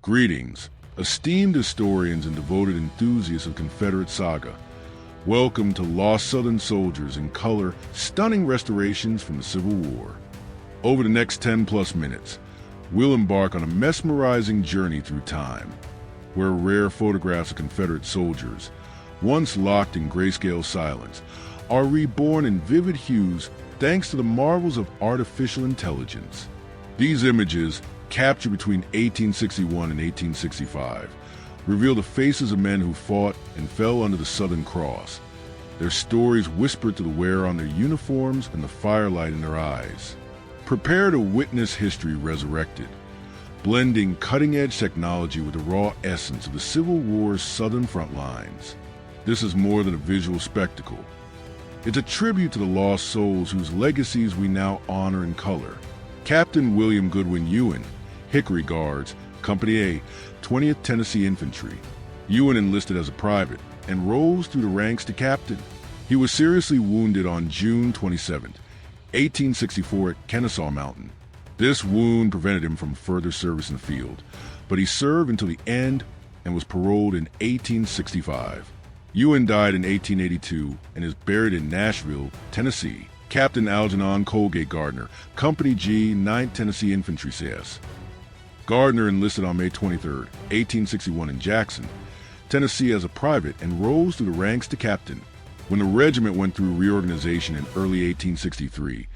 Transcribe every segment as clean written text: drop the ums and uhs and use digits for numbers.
Greetings, esteemed historians and devoted enthusiasts of Confederate saga. Welcome to Lost Southern Soldiers in Color, stunning restorations from the Civil War. Over the next 10+ minutes, we'll embark on a mesmerizing journey through time, where rare photographs of Confederate soldiers, once locked in grayscale silence, are reborn in vivid hues thanks to the marvels of artificial intelligence. These images, captured between 1861 and 1865, reveal the faces of men who fought and fell under the Southern Cross, their stories whispered to the wearer on their uniforms and the firelight in their eyes. Prepare to witness history resurrected, blending cutting-edge technology with the raw essence of the Civil War's Southern front lines. This is more than a visual spectacle. It's a tribute to the lost souls whose legacies we now honor in color. Captain William Goodwin Ewan, Hickory Guards, Company A, 20th Tennessee Infantry. Ewan enlisted as a private and rose through the ranks to captain. He was seriously wounded on June 27, 1864 at Kennesaw Mountain. This wound prevented him from further service in the field, but he served until the end and was paroled in 1865. Ewan died in 1882 and is buried in Nashville, Tennessee. Captain Algernon Colgate Gardner, Company G, 9th Tennessee Infantry CS. Gardner enlisted on May 23, 1861 in Jackson, Tennessee as a private and rose through the ranks to captain. When the regiment went through reorganization in early 1863,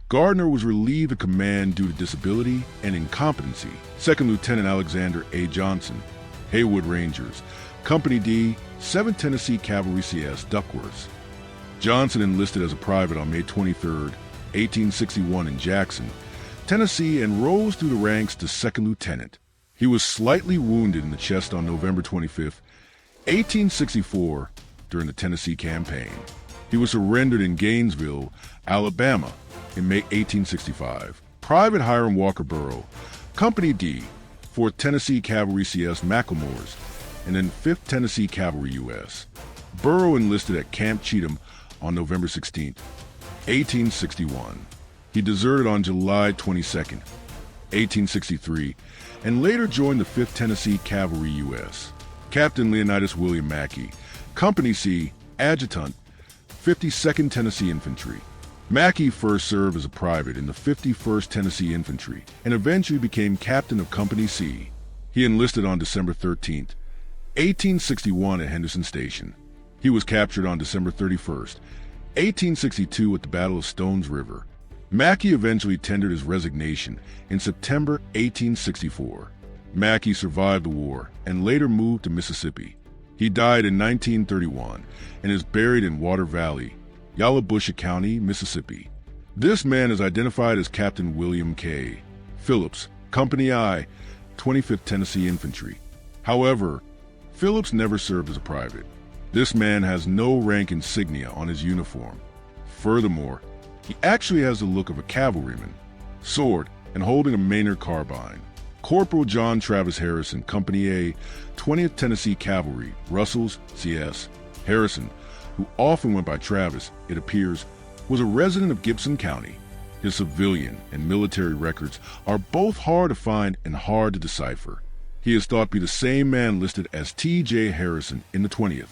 Gardner was relieved of command due to disability and incompetency. Second Lieutenant Alexander A. Johnson, Haywood Rangers, Company D, 7th Tennessee Cavalry CS, Duckworth. Johnson enlisted as a private on May 23, 1861 in Jackson, Tennessee, and rose through the ranks to second lieutenant. He was slightly wounded in the chest on November 25, 1864, during the Tennessee Campaign. He was surrendered in Gainesville, Alabama, in May 1865. Private Hiram Walker Burrow, Company D, 4th Tennessee Cavalry CS, Macklemores, and then 5th Tennessee Cavalry U.S. Burrow enlisted at Camp Cheatham on November 16, 1861. He deserted on July 22, 1863, and later joined the 5th Tennessee Cavalry U.S. Captain Leonidas William Mackey, Company C, Adjutant, 52nd Tennessee Infantry. Mackey first served as a private in the 51st Tennessee Infantry and eventually became captain of Company C. He enlisted on December 13, 1861 at Henderson Station. He was captured on December 31, 1862 at the Battle of Stones River. Mackey eventually tendered his resignation in September 1864. Mackey survived the war and later moved to Mississippi. He died in 1931 and is buried in Water Valley, Yalobusha County, Mississippi. This man is identified as Captain William K. Phillips, Company I, 25th Tennessee Infantry. However, Phillips never served as a private. This man has no rank insignia on his uniform. Furthermore, he actually has the look of a cavalryman, sword, and holding a Maynard carbine. Corporal John Travis Harrison, Company A, 20th Tennessee Cavalry, Russell's CS. Harrison, who often went by Travis, it appears, was a resident of Gibson County. His civilian and military records are both hard to find and hard to decipher. He is thought to be the same man listed as T.J. Harrison in the 20th.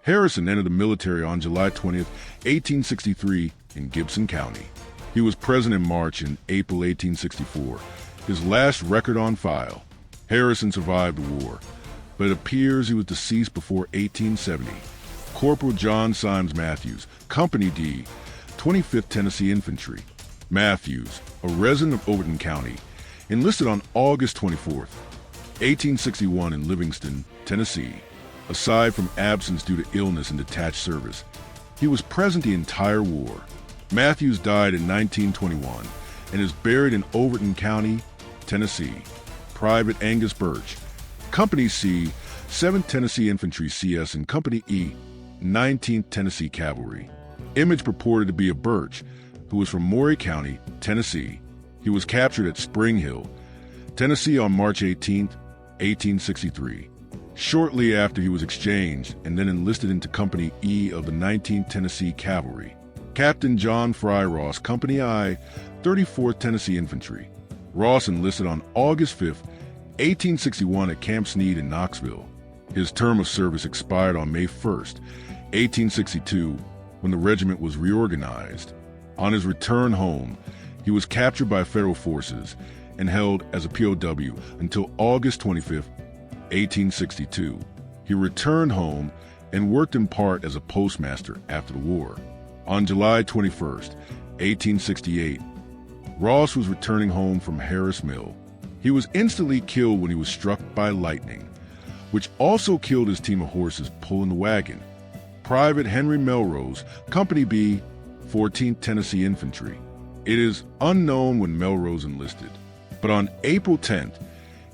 Harrison entered the military on July 20, 1863 in Gibson County. He was present in March and April 1864, his last record on file. Harrison survived the war, but it appears he was deceased before 1870. Corporal John Symes Matthews, Company D, 25th Tennessee Infantry. Matthews, a resident of Overton County, enlisted on August 24, 1861 in Livingston, Tennessee. Aside from absence due to illness and detached service, he was present the entire war. Matthews died in 1921 and is buried in Overton County, Tennessee. Private Angus Birch, Company C, 7th Tennessee Infantry CS, and Company E, 19th Tennessee Cavalry. Image purported to be a Birch, who was from Maury County, Tennessee. He was captured at Spring Hill, Tennessee on March 18, 1863. Shortly after, he was exchanged and then enlisted into Company E of the 19th Tennessee Cavalry. Captain John Fry Ross, Company I, 34th Tennessee Infantry. Ross enlisted on August 5, 1861 at Camp Sneed in Knoxville. His term of service expired on May 1st, 1862, when the regiment was reorganized. On his return home, he was captured by federal forces and held as a POW until August 25, 1862. He returned home and worked in part as a postmaster after the war. On July 21, 1868, Ross was returning home from Harris Mill. He was instantly killed when he was struck by lightning, which also killed his team of horses pulling the wagon. Private Henry Melrose, Company B, 14th Tennessee Infantry. It is unknown when Melrose enlisted, but on April 10,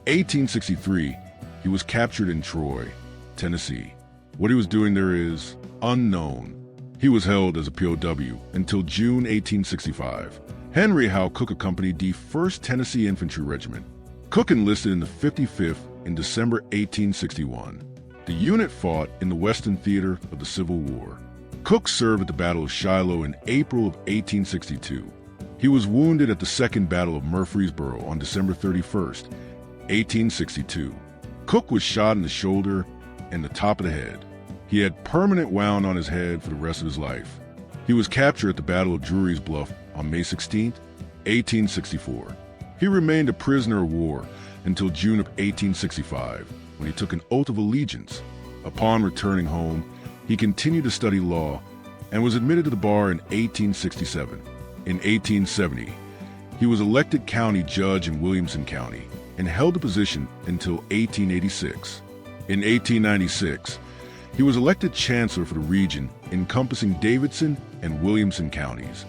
1863, he was captured in Troy, Tennessee. What he was doing there is unknown. He was held as a POW until June 1865. Henry Howe Cook accompanied the 1st Tennessee Infantry Regiment. Cook enlisted in the 55th in December 1861. The unit fought in the Western Theater of the Civil War. Cook served at the Battle of Shiloh in April of 1862. He was wounded at the Second Battle of Murfreesboro on December 31st, 1862. Cook was shot in the shoulder and the top of the head. He had permanent wound on his head for the rest of his life. He was captured at the Battle of Drury's Bluff on May 16, 1864. He remained a prisoner of war until June of 1865, when he took an oath of allegiance. Upon returning home, he continued to study law and was admitted to the bar in 1867. In 1870, he was elected county judge in Williamson County and held the position until 1886. In 1896, he was elected chancellor for the region encompassing Davidson and Williamson counties,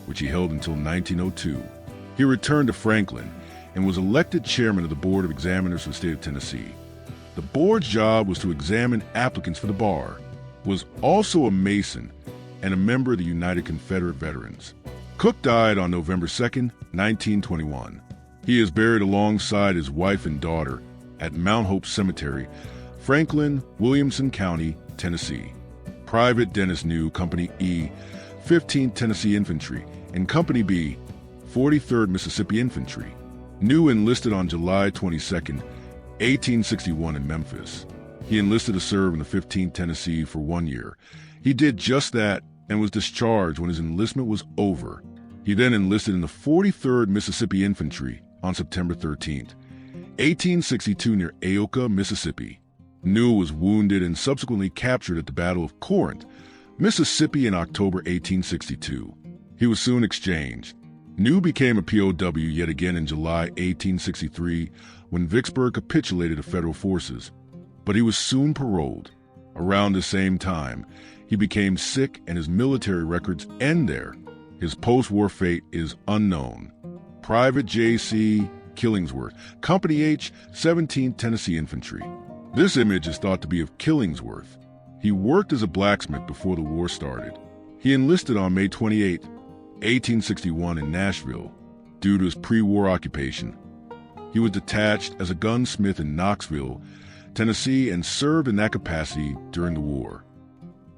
which he held until 1902. He returned to Franklin and was elected chairman of the Board of Examiners for the state of Tennessee. The board's job was to examine applicants for the bar, was also a Mason and a member of the United Confederate Veterans. Cook died on November 2, 1921. He is buried alongside his wife and daughter at Mount Hope Cemetery, Franklin, Williamson County, Tennessee. Private Dennis New, Company E, 15th Tennessee Infantry, and Company B, 43rd Mississippi Infantry. New enlisted on July 22, 1861 in Memphis. He enlisted to serve in the 15th Tennessee for 1 year. He did just that and was discharged when his enlistment was over. He then enlisted in the 43rd Mississippi Infantry on September 13, 1862 near Aoka, Mississippi. New was wounded and subsequently captured at the Battle of Corinth, Mississippi in October 1862. He was soon exchanged. New became a POW yet again in July 1863 when Vicksburg capitulated to federal forces, but he was soon paroled. Around the same time, he became sick and his military records end there. His post-war fate is unknown. Private J.C. Killingsworth, Company H, 17th Tennessee Infantry. This image is thought to be of Killingsworth. He worked as a blacksmith before the war started. He enlisted on May 28, 1861 in Nashville due to his pre-war occupation. He was detached as a gunsmith in Knoxville, Tennessee, and served in that capacity during the war.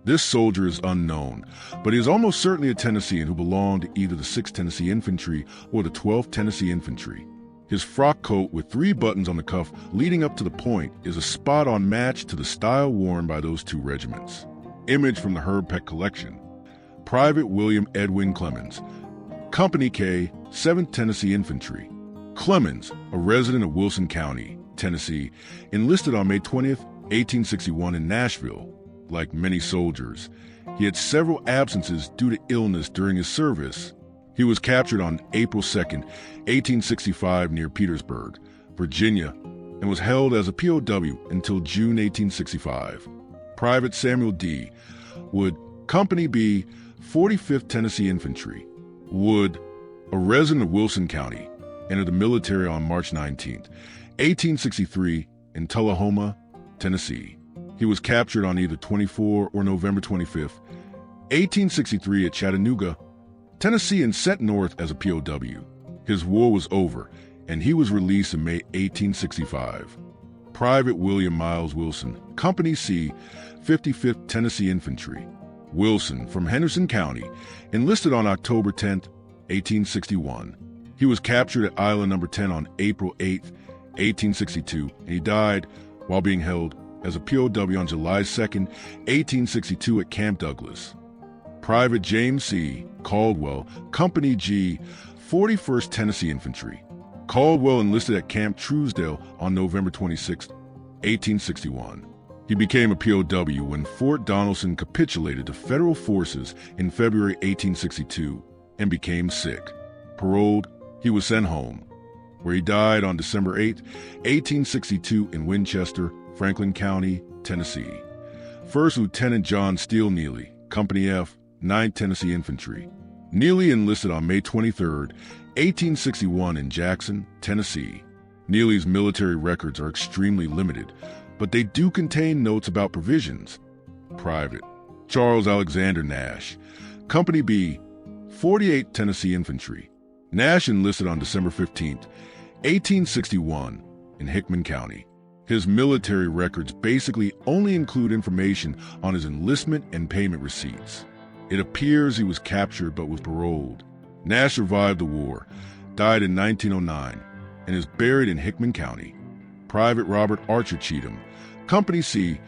This soldier is unknown, but he is almost certainly a Tennessean who belonged to either the 6th Tennessee Infantry or the 12th Tennessee Infantry. His frock coat with 3 buttons on the cuff leading up to the point is a spot-on match to the style worn by those 2 regiments. Image from the Herb Peck collection. Private William Edwin Clemens, Company K, 7th Tennessee Infantry. Clemens, a resident of Wilson County, Tennessee, enlisted on May 20th, 1861 in Nashville. Like many soldiers, he had several absences due to illness during his service. He was captured on April 2nd, 1865 near Petersburg, Virginia, and was held as a POW until June 1865. Private Samuel D. Wood, Company B, 45th Tennessee Infantry. Wood, a resident of Wilson County, entered the military on March 19, 1863 in Tullahoma, Tennessee. He was captured on either 24 or November 25, 1863 at Chattanooga, Tennessee, and sent north as a POW. His war was over, and he was released in May 1865. Private William Miles Wilson, Company C, 55th Tennessee Infantry. Wilson, from Henderson County, enlisted on October 10, 1861. He was captured at Island No. 10 on April 8, 1862, and he died while being held as a POW on July 2, 1862 at Camp Douglas. Private James C. Caldwell, Company G, 41st Tennessee Infantry. Caldwell enlisted at Camp Truesdale on November 26, 1861. He became a POW when Fort Donelson capitulated to federal forces in February 1862 and became sick. Paroled, he was sent home, where he died on December 8, 1862 in Winchester, Franklin County, Tennessee. First Lieutenant John Steele Neely, Company F, 9th Tennessee Infantry. Neely enlisted on May 23, 1861 in Jackson, Tennessee. Neely's military records are extremely limited, but they do contain notes about provisions. Private Charles Alexander Nash, Company B, 48th Tennessee Infantry. Nash enlisted on December 15, 1861 in Hickman County. His military records basically only include information on his enlistment and payment receipts. It appears he was captured but was paroled. Nash survived the war, died in 1909, and is buried in Hickman County. Private Robert Archer Cheatham, Company C,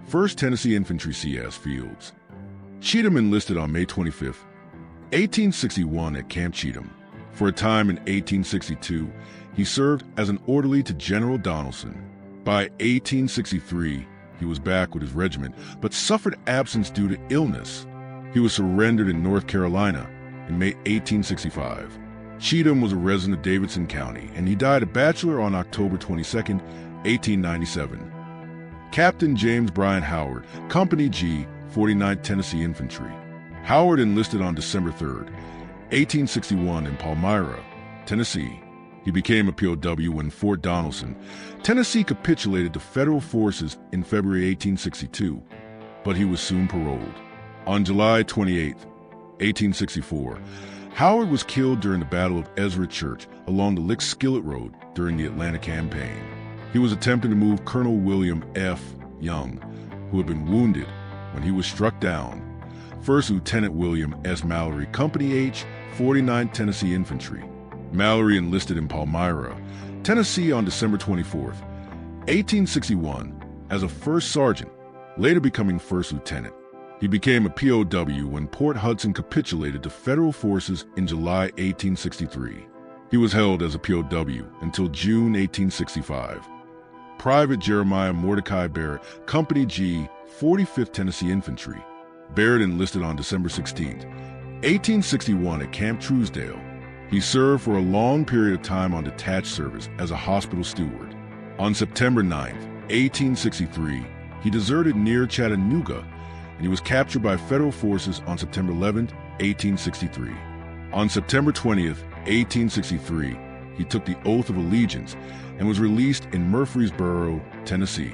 1st Tennessee Infantry CS Fields. Cheatham enlisted on May 25, 1861 at Camp Cheatham. For a time in 1862, he served as an orderly to General Donelson. By 1863, he was back with his regiment, but suffered absence due to illness. He was surrendered in North Carolina in May 1865. Cheatham was a resident of Davidson County, and he died a bachelor on October 22, 1897. Captain James Bryan Howard, Company G, 49th Tennessee Infantry. Howard enlisted on December 3, 1861 in Palmyra, Tennessee. He became a POW when Fort Donelson, Tennessee capitulated to federal forces in February 1862, but he was soon paroled. On July 28, 1864, Howard was killed during the Battle of Ezra Church along the Lick-Skillet Road during the Atlanta Campaign. He was attempting to move Colonel William F. Young, who had been wounded when he was struck down. First Lieutenant William S. Mallory, Company H, 49th Tennessee Infantry. Mallory enlisted in Palmyra, Tennessee on December 24, 1861, as a first sergeant, later becoming first lieutenant. He became a POW when Port Hudson capitulated to federal forces in July 1863. He was held as a POW until June 1865. Private Jeremiah Mordecai Barrett, Company G, 45th Tennessee Infantry. Barrett enlisted on December 16, 1861 at Camp Truesdale. He served for a long period of time on detached service as a hospital steward. On September 9, 1863, he deserted near Chattanooga, and he was captured by federal forces on September 11, 1863. On September 20, 1863, he took the oath of allegiance and was released in Murfreesboro, Tennessee.